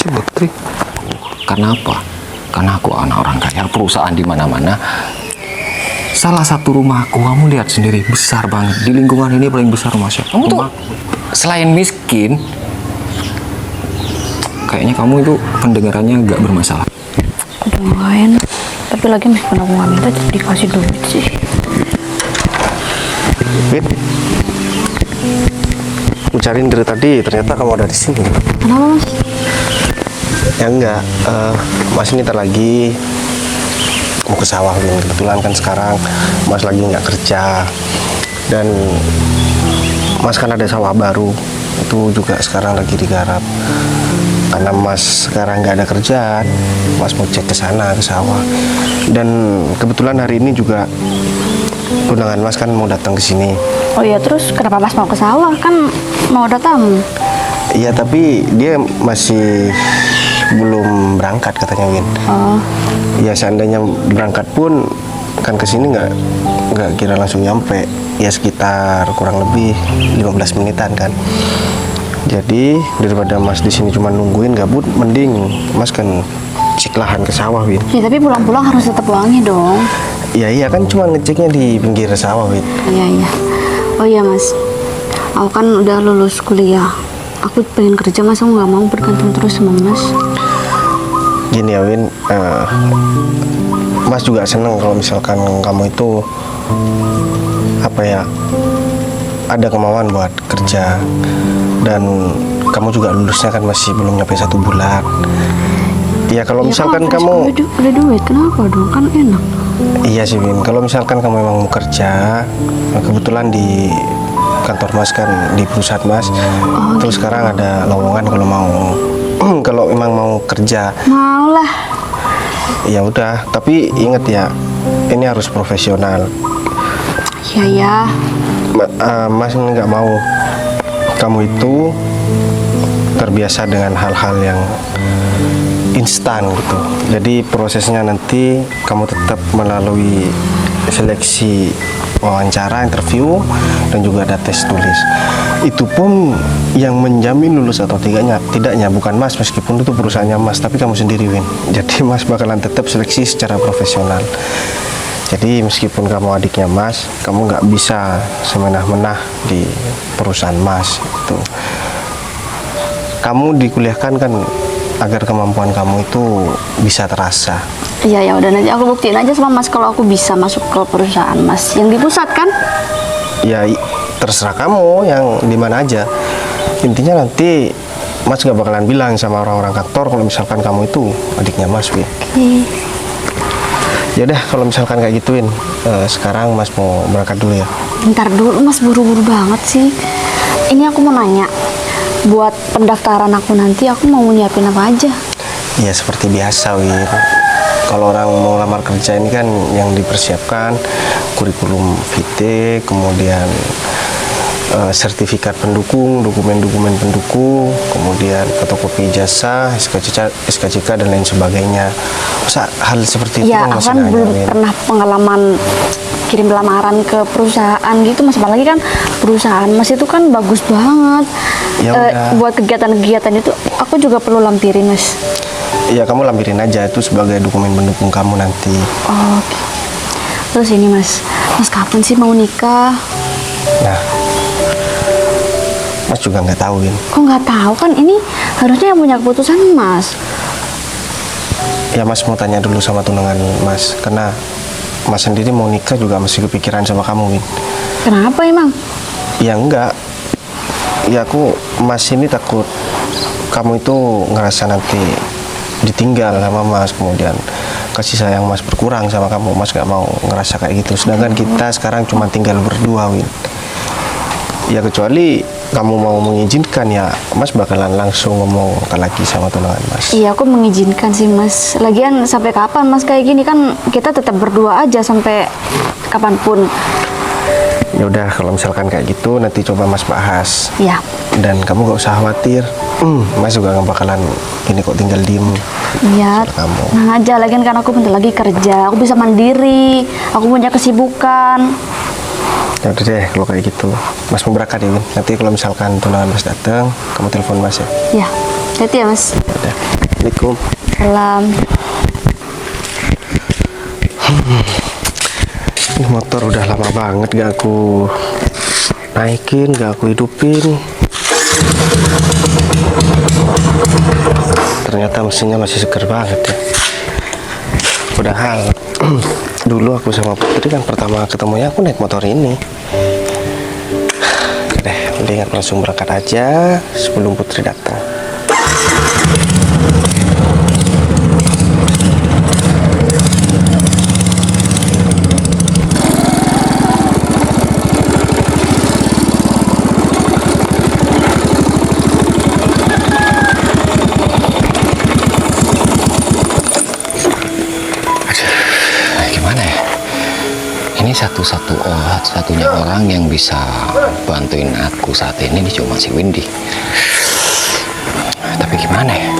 Putri. Karena apa? Karena aku anak orang kaya, perusahaan di mana-mana. Salah satu rumahku, kamu lihat sendiri, besar banget. Di lingkungan ini paling besar Mas. Kamu tuh selain miskin, kayaknya kamu itu pendengarannya nggak bermasalah. Udah nggak enak. Tapi lagi meskipun aku nggak minta, jadi dikasih duit sih. Win, aku cariin dari tadi, ternyata kamu ada di sini. Kenapa Mas? Ya enggak, Mas ini ntar lagi mau ke sawah, Win. Kebetulan kan sekarang Mas lagi nggak kerja, dan Mas kan ada sawah baru, itu juga sekarang lagi digarap. Karena Mas sekarang nggak ada kerjaan, Mas mau cek ke sana, ke sawah. Dan kebetulan hari ini juga tunangan Mas kan mau datang ke sini. Oh iya, terus kenapa Mas mau ke sawah? Kan mau ada tamu. Iya, tapi dia masih belum berangkat katanya, Win. Oh. Ya seandainya berangkat pun kan ke sini nggak kira langsung nyampe. Ya sekitar kurang lebih 15 menitan kan. Jadi daripada Mas di sini cuma nungguin gabut, mending Mas kan cek lahan ke sawah, Win. Ya tapi pulang-pulang harus tetap wangi dong. Iya kan cuma ngeceknya di pinggir sawah, Win. Iya. Oh iya Mas, aku kan udah lulus kuliah. Aku pengen kerja Mas, aku nggak mau bergantung terus sama Mas. Gini ya, Win, Mas juga seneng kalau misalkan kamu itu apa ya, ada kemauan buat kerja, dan kamu juga lulusnya kan masih belum nyampe 1 bulan. Ya kalau misalkan kamu udah duit, kenapa dong? Kan enak. Iya sih, Win, kalau misalkan kamu memang mau kerja, kebetulan di kantor Mas kan, di perusahaan Mas, terus sekarang ada lowongan kalau mau kalau memang mau kerja. Mau lah. Ya udah, tapi inget ya, ini harus profesional. Iya. Mas nggak mau kamu itu terbiasa dengan hal-hal yang instan gitu. Jadi prosesnya nanti kamu tetap melalui seleksi wawancara, interview, dan juga ada tes tulis. Itu pun yang menjamin lulus atau tidaknya bukan Mas, meskipun itu perusahaannya Mas, tapi kamu sendiri, Win. Jadi Mas bakalan tetap seleksi secara profesional. Jadi meskipun kamu adiknya Mas, kamu nggak bisa semenah-menah di perusahaan Mas itu. Kamu dikuliahkan kan agar kemampuan kamu itu bisa terasa. Iya, ya udah, nanti aku buktiin aja sama Mas kalau aku bisa masuk ke perusahaan Mas yang di pusat kan? Ya terserah kamu yang di mana aja. Intinya nanti Mas nggak bakalan bilang sama orang-orang kantor kalau misalkan kamu itu adiknya Mas, Win. Ya udah, kalau misalkan kayak gituin, sekarang Mas mau berangkat dulu ya. Bentar dulu Mas, buru-buru banget sih. Ini aku mau nanya, buat pendaftaran aku nanti aku mau nyiapin apa aja? Ya seperti biasa, Win. Kalau orang mau lamar kerja ini kan yang dipersiapkan kurikulum vitae, kemudian sertifikat pendukung, dokumen-dokumen pendukung, kemudian fotokopi ijazah, SKCK dan lain sebagainya. Masa hal seperti itu Ya, aku kan belum pernah pengalaman kirim lamaran ke perusahaan gitu Mas, apalagi kan perusahaan Mas itu kan bagus banget. Ya buat kegiatan-kegiatan itu aku juga perlu lampirin Mas. Ya kamu lampirin aja, itu sebagai dokumen pendukung kamu nanti. Oh, oke. Terus ini Mas kapan sih mau nikah? Nah, Mas juga nggak tahu, Win. Kok nggak tahu, kan ini harusnya yang punya keputusan Mas. Ya Mas mau tanya dulu sama tunangan Mas, karena Mas sendiri mau nikah juga masih kepikiran sama kamu, Win. Kenapa emang? Ya enggak. Ya Mas ini takut kamu itu ngerasa nanti ditinggal sama Mas, kemudian kasih sayang Mas berkurang sama kamu. Mas nggak mau ngerasa kayak gitu. Sedangkan kita sekarang cuma tinggal berdua, Win. Ya kecuali kamu mau mengizinkan, ya Mas bakalan langsung ngomong lagi sama tunangan Mas. Iya, aku mengizinkan sih Mas. Lagian sampai kapan Mas kayak gini, kan kita tetap berdua aja sampai kapanpun. Ya udah, kalau misalkan kayak gitu nanti coba Mas bahas. Iya. Dan kamu gak usah khawatir. Mas juga gak bakalan ini kok tinggal diem. Iya. Kamu. Nah aja, lagian kan aku bentar lagi kerja, aku bisa mandiri, aku punya kesibukan. Ya udah deh, kalau kayak gitu Mas mau berangkat ya, Win. Nanti kalau misalkan tunangan Mas datang, kamu telepon Mas ya. Iya. Hati ya Mas. Ya udah. Assalamualaikum. Salam. Ini motor udah lama banget gak aku naikin, gak aku hidupin. Ternyata mesinnya masih seger banget ya. Padahal dulu aku sama Putri kan pertama ketemunya aku naik motor ini. Oke deh, mending aku langsung berangkat aja sebelum Putri datang. Satu-satunya orang yang bisa bantuin aku saat ini cuma si Windy. Tapi gimana ya?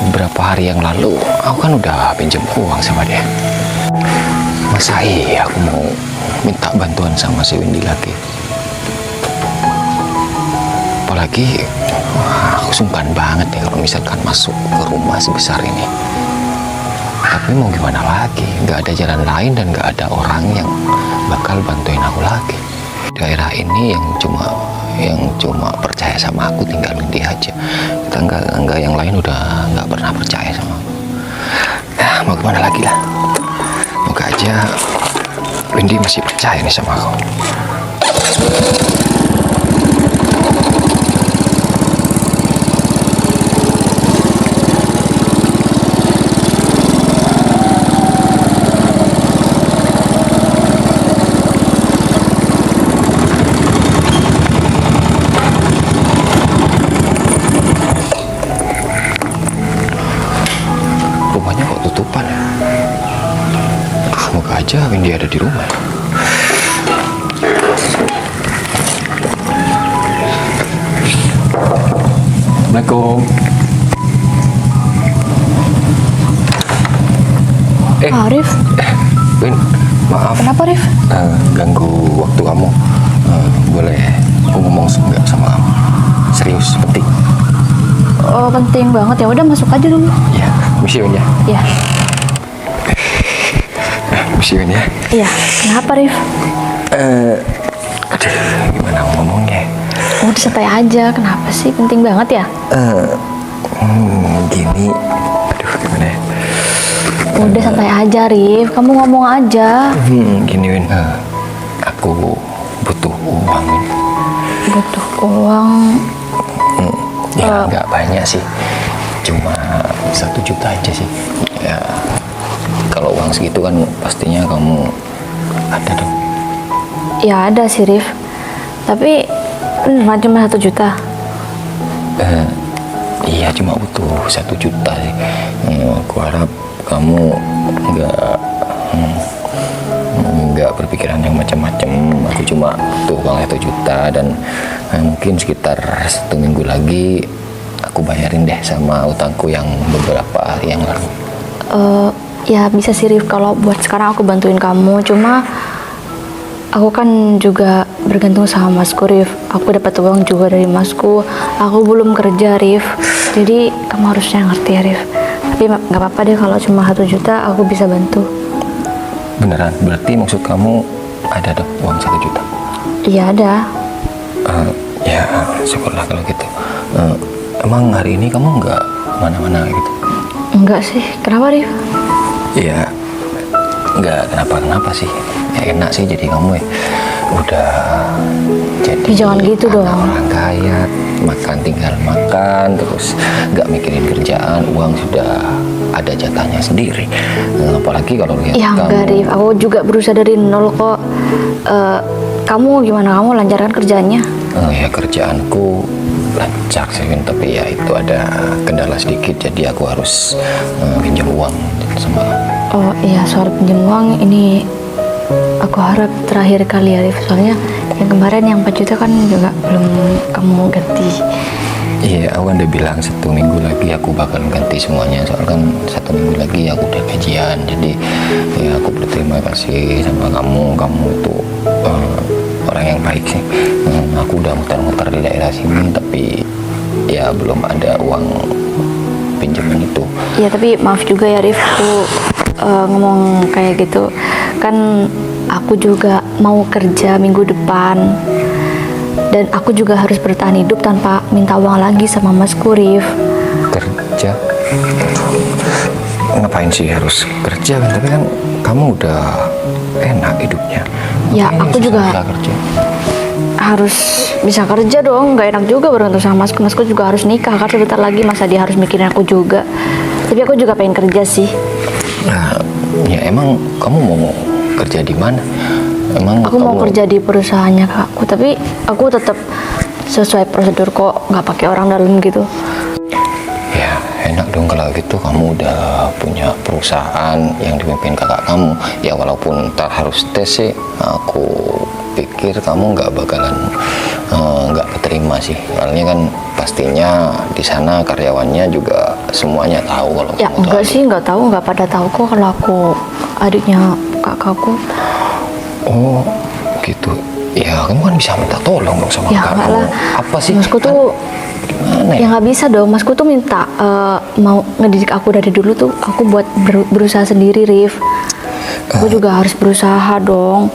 Beberapa hari yang lalu aku kan udah pinjam uang sama dia. Masa iya aku mau minta bantuan sama si Windy lagi? Apalagi aku sungkan banget ya kalau misalkan masuk ke rumah sebesar ini. Tapi mau gimana lagi, nggak ada jalan lain dan nggak ada orang yang bakal bantuin aku lagi. Daerah ini yang cuma percaya sama aku tinggalin dia aja. Tetangga yang lain udah nggak pernah percaya sama aku. Nah, mau gimana lagi lah. Moga aja Windy masih percaya nih sama aku. Aja Windy ada di rumah. Assalamualaikum. Arif. Win, maaf. Kenapa, Rif? Ganggu waktu kamu. Boleh aku ngomong nggak sama kamu? Serius, penting. Oh, penting banget ya. Udah masuk aja dulu. Ya, misi Win ya. Ya. Win ya. Iya, kenapa Rif? Aduh, gimana ngomongnya? Udah santai aja, kenapa sih? Penting banget ya? Gini, aduh gimana ya? Udah santai aja Rif, kamu ngomong aja. Gini Win, aku butuh uang Win. Butuh uang? Ya nggak banyak sih, cuma 1 juta aja sih. Ya. Kalau uang segitu kan pastinya kamu ada dong. Ya ada sih Rif. Tapi cuma 1 juta. Iya cuma butuh 1 juta sih. Aku harap kamu nggak berpikiran yang macam-macam. Aku cuma butuh uang 1 juta dan mungkin sekitar 1 minggu lagi aku bayarin deh sama utangku yang beberapa hari yang lalu. Ya bisa sih Rif, kalau buat sekarang aku bantuin kamu. Cuma aku kan juga bergantung sama Masku Rif. Aku dapat uang juga dari Masku. Aku belum kerja Rif. Jadi kamu harusnya ngerti ya Rif. Tapi nggak apa-apa deh kalau cuma 1 juta aku bisa bantu. Beneran? Berarti maksud kamu ada dong uang 1 juta? Iya ada. Ya syukurlah kalau gitu. Emang hari ini kamu nggak mana-mana gitu? Enggak sih. Kenapa Rif? Ya nggak kenapa-kenapa sih, ya enak sih jadi kamu ya udah jadi jangan gitu dong. Orang kaya, makan tinggal makan, terus nggak mikirin kerjaan, uang sudah ada jatahnya sendiri. Apalagi kalau lihat ya enggak Rif, aku juga berusaha dari nol kok. Kamu gimana, kamu lancarkan kerjanya? Ya kerjaanku lancar sih Win, tapi ya itu ada kendala sedikit, jadi aku harus pinjam uang sama. Oh iya, soal pinjam uang ini aku harap terakhir kali ya Rif, soalnya yang kemarin yang 4 juta kan juga belum kamu ganti. Iya, aku udah bilang 1 minggu lagi aku bakal ganti semuanya, soalnya kan 1 minggu lagi aku udah gajian. Jadi ya aku berterima kasih sama kamu itu orang yang baik sih. Aku udah muter-muter di daerah sini tapi ya belum ada uang pinjaman itu. Ya tapi maaf juga ya Rif, aku ngomong kayak gitu. Kan aku juga mau kerja minggu depan. Dan aku juga harus bertahan hidup tanpa minta uang lagi sama Masku, Rif. Kerja? Ngapain sih harus kerja kan? Tapi kan kamu udah enak hidupnya. Ya, Ngapain aku sih juga susah kerja? harus bisa kerja dong. Gak enak juga bergantung sama Masku. Masku juga harus nikah kan sebentar lagi, masa dia harus mikirin aku juga. Tapi aku juga pengen kerja sih. Nah, ya emang kamu mau kerja di mana? Emang Aku mau kamu- kerja di perusahaannya kakakku, tapi aku tetap sesuai prosedur kok, nggak pakai orang dalam gitu. Ya enak dong kalau gitu, kamu udah punya perusahaan yang dipimpin kakak kamu. Ya walaupun ntar harus tes sih, aku pikir kamu nggak bakalan nggak keterima sih. Soalnya kan pastinya di sana karyawannya juga semuanya tahu kalau Ya kamu tuh enggak adik. sih, nggak tahu, nggak pada tahu kok kalau aku adiknya kakakku. Oh gitu. Ya kamu kan bisa minta tolong dong sama Ya kakak enggak kamu. lah. Apa sih? Masku tuh Gimana ya ya? nggak bisa dong. Masku tuh minta mau ngedidik aku dari dulu tuh. Aku buat berusaha sendiri, Rif. Aku juga harus berusaha dong.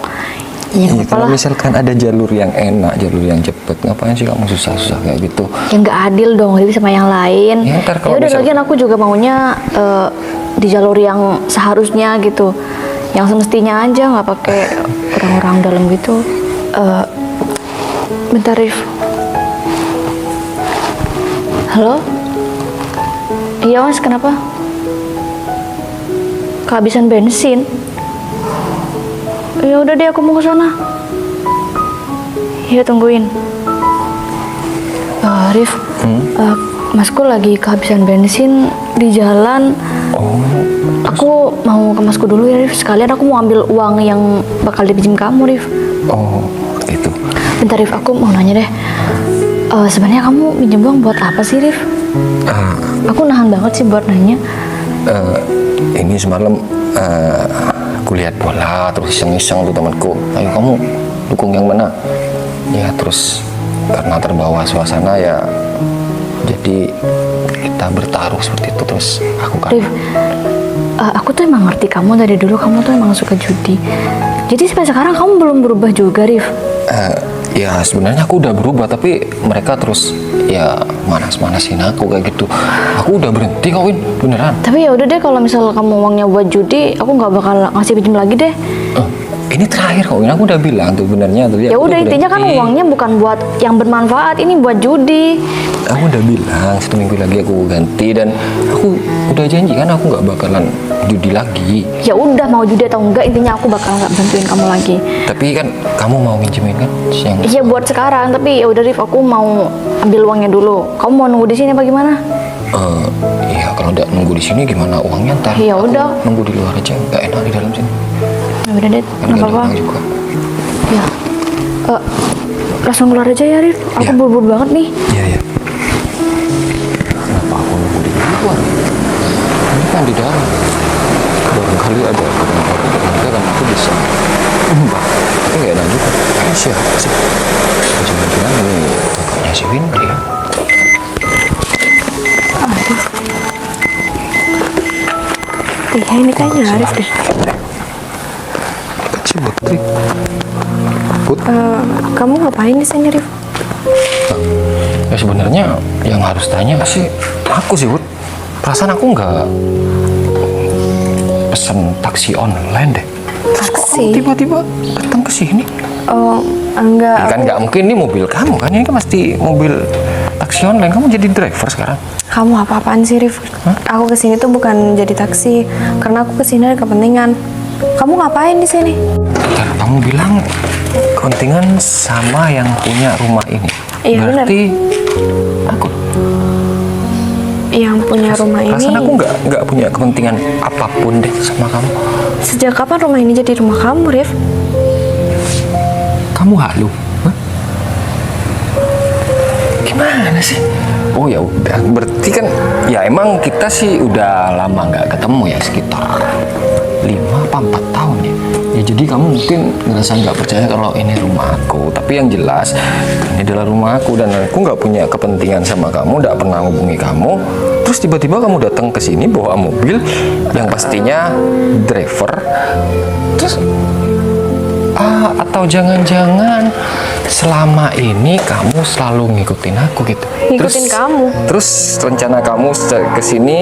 Ya Iya, nggak kalau apa-apa lah. misalkan ada jalur yang enak, jalur yang cepet, ngapain sih kamu susah-susah kayak gitu? Ya nggak adil dong, Rif, sama yang lain. Ya, ntar kalau Ya udah, misal- lagian aku juga maunya di jalur yang seharusnya gitu, yang semestinya aja, nggak pakai orang-orang dalam gitu. Bentar, Rif. Halo? Iya mas, kenapa? Kehabisan bensin. Ya udah deh, aku mau ke sana. Iya, tungguin. Rif, Masku lagi kehabisan bensin di jalan. Oh, Aku mau ke Masku dulu ya, Rif. Sekalian aku mau ambil uang yang bakal dipinjam kamu, Rif. oh gitu. Bentar, Rif, aku mau nanya deh. Sebenarnya kamu pinjam uang buat apa sih, Rif? Ah, Aku nahan banget sih buat nanya. ini semalam aku lihat bola terus iseng-iseng tuh temanku. Ayo kamu dukung yang mana? Ya terus karena terbawa suasana ya, jadi kita bertaruh seperti itu. Terus aku kan Rif, aku tuh emang ngerti kamu dari dulu, kamu tuh emang suka judi. Jadi sampai sekarang kamu belum berubah juga, Rif. ya sebenarnya aku udah berubah, tapi mereka terus ya manas-manasin aku kayak gitu. Aku udah berhenti kok, Win, beneran. Tapi ya udah deh, kalau misal kamu uangnya buat judi, aku nggak bakal ngasih pinjam lagi deh. Ini terakhir kok, Win, aku udah bilang tuh benernya tadi. Ya aku udah, intinya kan berhenti. uangnya bukan buat yang bermanfaat, ini buat judi. Aku udah bilang 1 minggu lagi aku ganti, dan aku udah janji kan aku nggak bakalan judi lagi. Ya udah, mau judi atau enggak, intinya aku bakal nggak bantuin kamu lagi. Tapi kan kamu mau minjemin kan yang Iya buat sekarang, tapi ya udah Rif, aku mau ambil uangnya dulu. Kamu mau nunggu di sini apa gimana? iya kalau udah nunggu di sini gimana uangnya ntar? Ya Aku udah. nunggu di luar aja, nggak enak di dalam sini. Ya udah deh, Kan nggak nggak ada apa-apa. orang juga. Ya, langsung keluar aja ya Rif. Aku Ya. buru-buru banget nih. Iya iya. Kenapa aku nunggu di luar? Ini kan di dalam. Barangkali ada keluarga kan aku bisa. Mbak, tapi nggak enak juga. Ini siapa sih? Jangan-jangan ini kakaknya si Windy ya? Iya, ini kayaknya Arif deh. Kecil Putri. Put, Kamu ngapain di sini, Rif? ya sebenarnya yang harus tanya sih aku sih, Put. Perasaan aku nggak pesen taksi online deh. Terus kok kamu Taksi? tiba-tiba datang ke sini? Oh, enggak. Kan nggak mungkin ini mobil kamu kan, ini kan pasti mobil taksi online. Kamu jadi driver sekarang. Kamu apa-apaan sih, Rif? Aku kesini tuh bukan jadi taksi, karena aku kesini ada kepentingan. Kamu ngapain di sini? Bentar, kamu bilang kepentingan sama yang punya rumah ini. Iya, benar. Berarti aku. Yang punya rumah ini. Perasaan aku nggak punya kepentingan apapun deh sama kamu. Sejak kapan rumah ini jadi rumah kamu, Rif? Kamu halu? Hah? Gimana sih? Oh ya udah, berarti kan ya emang kita sih udah lama nggak ketemu ya, sekitar 5 apa 4 tahun ya. Ya Ya jadi kamu mungkin ngerasa nggak percaya kalau ini rumah aku. Tapi yang jelas ini adalah rumah aku dan aku nggak punya kepentingan sama kamu, nggak pernah hubungi kamu. Terus tiba-tiba kamu datang ke sini bawa mobil yang pastinya driver. Terus atau jangan-jangan selama ini kamu selalu ngikutin aku gitu. Ngikutin kamu? Terus rencana kamu ke sini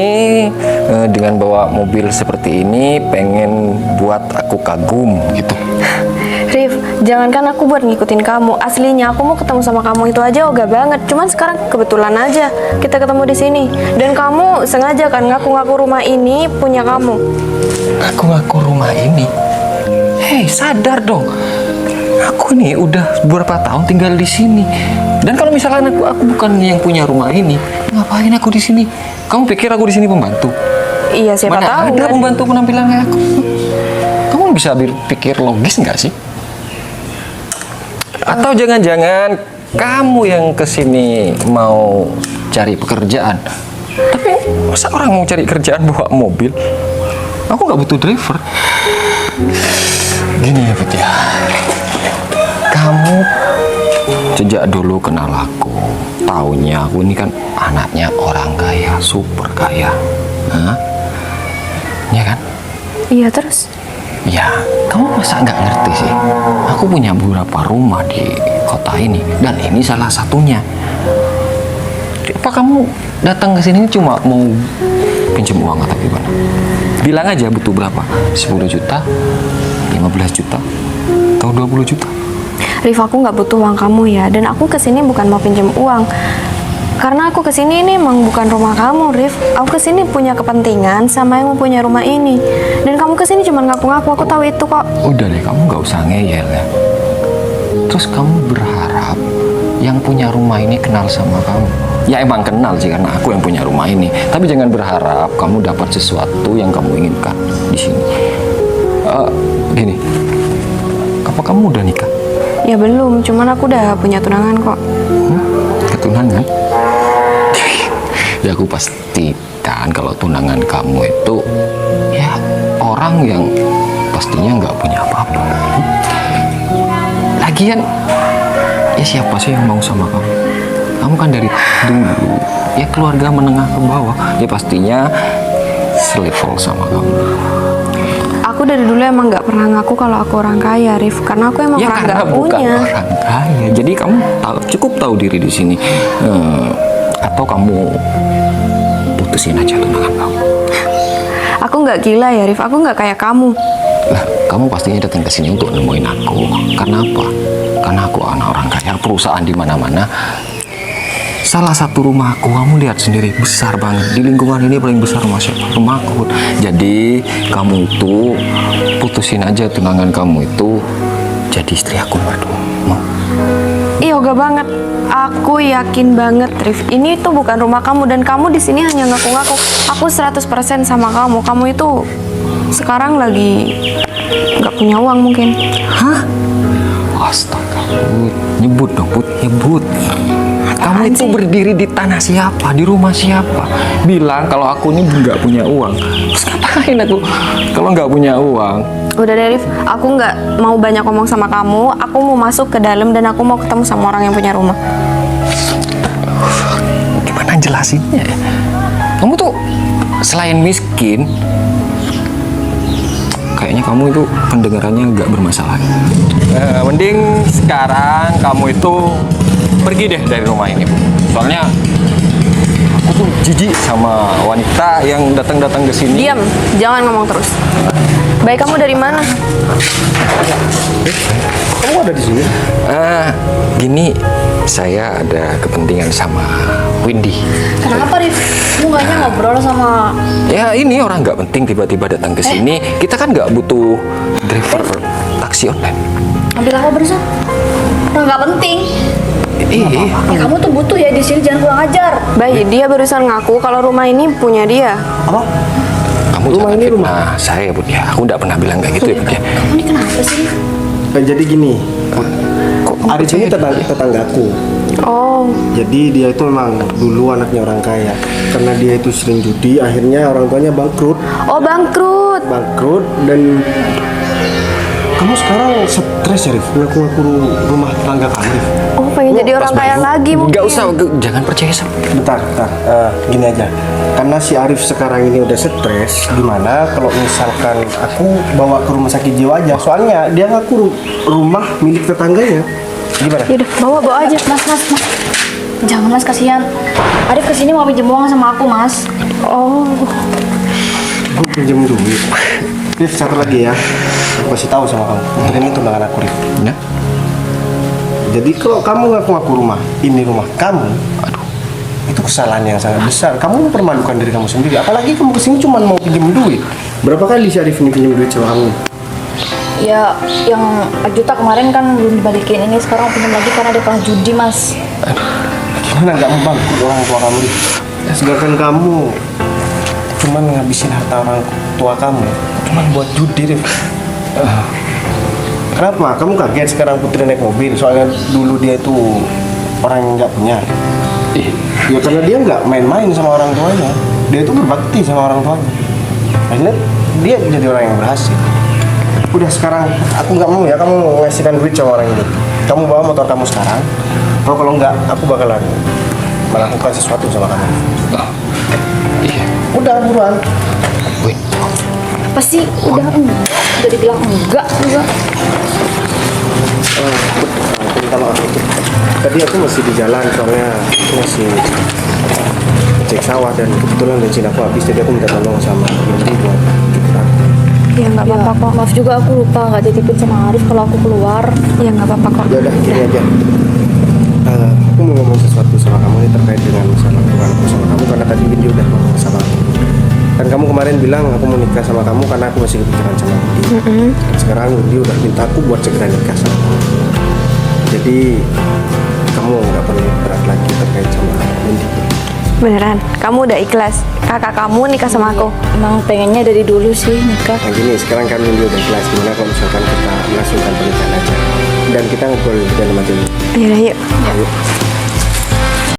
dengan bawa mobil seperti ini pengen buat aku kagum gitu. Rif, jangankan aku buat ngikutin kamu. Aslinya aku mau ketemu sama kamu itu aja ogah banget. Cuman sekarang kebetulan aja kita ketemu di sini. Dan kamu sengaja kan ngaku-ngaku rumah ini punya kamu. Ngaku-ngaku rumah ini. Hei, sadar dong. Aku nih udah beberapa tahun tinggal di sini. Dan kalau misalnya aku bukan yang punya rumah ini, ngapain aku di sini? Kamu pikir aku di sini pembantu? Iya, siapa Mana tahu ada kan? pembantu penampilan kayak aku? Kamu bisa pikir logis nggak sih? Atau jangan-jangan kamu yang kesini mau cari pekerjaan? Tapi masa orang mau cari kerjaan bawa mobil? Aku nggak butuh driver. Gini ya Put ya, kamu sejak dulu kenal aku, taunya aku ini kan anaknya orang kaya, super kaya. Hah? Ya kan? Iya, terus? Ya, kamu masa nggak ngerti sih? Aku punya beberapa rumah di kota ini, dan ini salah satunya. Apa kamu datang ke sini cuma mau pinjam uang atau gimana? Bilang aja butuh berapa? 10 juta, 15 juta, atau 20 juta? Rif, aku nggak butuh uang kamu ya. Dan aku kesini bukan mau pinjam uang. Karena aku kesini ini emang bukan rumah kamu, Rif. Aku kesini punya kepentingan sama yang mempunyai rumah ini. Dan kamu kesini cuma ngaku-ngaku, aku tahu itu kok. Udah deh, kamu nggak usah ngeyel ya. Terus kamu berharap yang punya rumah ini kenal sama kamu? Ya emang kenal sih karena aku yang punya rumah ini. Tapi jangan berharap kamu dapat sesuatu yang kamu inginkan di sini. Gini, apa kamu udah nikah? Ya belum, cuman aku udah punya tunangan kok. Ketunangan? Ya aku pastikan kalau tunangan kamu itu ya orang yang pastinya nggak punya apa-apa. Lagian ya siapa sih yang mau sama kamu? Kamu kan dari dulu ya keluarga menengah ke bawah, ya pastinya selevel sama kamu. Aku dari dulu emang nggak pernah ngaku kalau aku orang kaya, Rif. Karena aku emang Ya orang karena nggak bukan punya. orang kaya, jadi kamu cukup tahu diri di sini. Atau kamu putusin aja tunangan kamu. Aku nggak gila ya, Rif. Aku nggak kayak kamu. Lah, kamu pastinya datang ke sini untuk nemuin aku. Karena apa? Karena aku anak orang kaya, perusahaan di mana-mana. Salah satu rumahku, kamu lihat sendiri, besar banget. Di lingkungan ini paling besar rumahku. Jadi, kamu itu putusin aja tunangan kamu itu jadi istri aku berdua. Mau? Yoga banget. Aku yakin banget, Rif. Ini tuh bukan rumah kamu dan kamu di sini hanya ngaku-ngaku. Aku 100% sama kamu. Kamu itu sekarang lagi nggak punya uang mungkin. Hah? Astaga, Put. Nyebut dong, Put. Nyebut. Kamu Apaan itu sih? berdiri di tanah siapa? Di rumah siapa? Bilang kalau aku ini nggak punya uang. Terus ngapain aku kalau nggak punya uang? Udah deh, Rif. Aku nggak mau banyak ngomong sama kamu. Aku mau masuk ke dalam dan aku mau ketemu sama orang yang punya rumah. Gimana jelasinnya ya? Kamu tuh selain miskin, kayaknya kamu itu pendengarannya nggak bermasalah. Mending sekarang kamu itu pergi deh dari rumah ini, Bu. Soalnya aku tuh jijik sama wanita yang datang-datang ke sini. Diam, jangan ngomong terus. Baik, kamu dari mana? Kamu ada di sini? Gini, saya ada kepentingan sama Windy. Kenapa, Rif? Kamu nggaknya ngobrol sama... Ya ini orang nggak penting tiba-tiba datang ke sini. Kita kan nggak butuh driver taksi online. Ambil apa barusan? Udah nggak penting. Iya. Ya, kamu tuh butuh ya di sini, jangan kurang ajar. Baik, dia barusan ngaku kalau rumah ini punya dia. Apa? Kamu Rumah jangan ini fitnah saya, Bud ya. Aku nggak pernah bilang kayak gitu ya, Bud ya. Kamu ini kenapa sih? Jadi gini, Kok kamu Arif ini percaya dia? tetanggaku. Oh, Jadi dia itu memang dulu anaknya orang kaya. Karena dia itu sering judi, akhirnya orang tuanya bangkrut. oh bangkrut. Bangkrut dan Kamu sekarang stres ya, Rif? Ngaku-ngaku rumah tangga kamu, Rif. Oh, pengen jadi orang kaya lagi mungkin. Gak usah, jangan percaya sama. Bentar. Gini aja. Karena si Arif sekarang ini udah stres, gimana kalau misalkan aku bawa ke rumah sakit jiwa aja? Soalnya dia ngaku rumah milik tetangganya. Gimana? Yaudah, bawa aja. Mas. Jangan mas, kasihan. Arif kesini mau pinjam uang sama aku mas. Oh, Aku pinjam duit. Rif, satu lagi ya. Aku kasih tahu sama kamu. Putri ini tunangan aku, Rif. Ya? Jadi kalau kamu ngaku-ngaku rumah, ini rumah kamu, aduh, itu kesalahan yang sangat besar. Kamu mempermalukan diri kamu sendiri. Apalagi kamu kesini cuma mau pinjam duit. Berapa kali si Arif ini pinjam duit sama kamu? Ya, yang 4 juta kemarin kan belum dibalikin. Ini sekarang pinjam lagi karena dia kalah judi mas. Gimana nggak membangkut orang tua kamu, Rif? Sedangkan kamu cuman ngabisin harta orang tua kamu, cuman buat judi, Rif. Kenapa? Kamu kaget sekarang Putri naik mobil? Soalnya dulu dia itu orang yang nggak punya. Ya karena dia nggak main-main sama orang tuanya. Dia itu berbakti sama orang tuanya. Akhirnya dia jadi orang yang berhasil. Udah sekarang aku nggak mau ya kamu ngasihkan duit sama orang ini. Kamu bawa motor kamu sekarang. Kalau nggak, aku bakalan melakukan sesuatu sama kamu. Iya. Udah buruan. Wih, Apa sih? Udah dibilang enggak juga. Aku minta maaf itu. Tadi aku masih di jalan soalnya aku masih cek sawah dan kebetulan bensin aku habis, jadi aku minta tolong sama Indi buat cukur aku. ya nggak apa-apa kok. Maaf juga aku lupa nggak titipin sama Arif kalau aku keluar. Ya nggak apa-apa kok. Ya udah gini aja. Aku mau ngomong sesuatu sama kamu ini terkait dengan masalah hubungan aku sama kamu, karena tadi Indi udah ngomong sama aku. Dan kamu kemarin bilang aku mau nikah sama kamu karena aku masih kepikiran sama Indi. Dan sekarang Indi udah minta aku buat segera nikah sama kamu. Jadi kamu nggak perlu berat lagi terkait sama Indi. Beneran, kamu udah ikhlas kakak kamu nikah sama aku? Emang pengennya dari dulu sih nikah. Nah gini, sekarang kan Indi udah jelas gimana kalau misalkan kita melangsungkan pernikahan aja. Dan kita ngobrol di dalam hati. Yaudah, yuk. Ayo.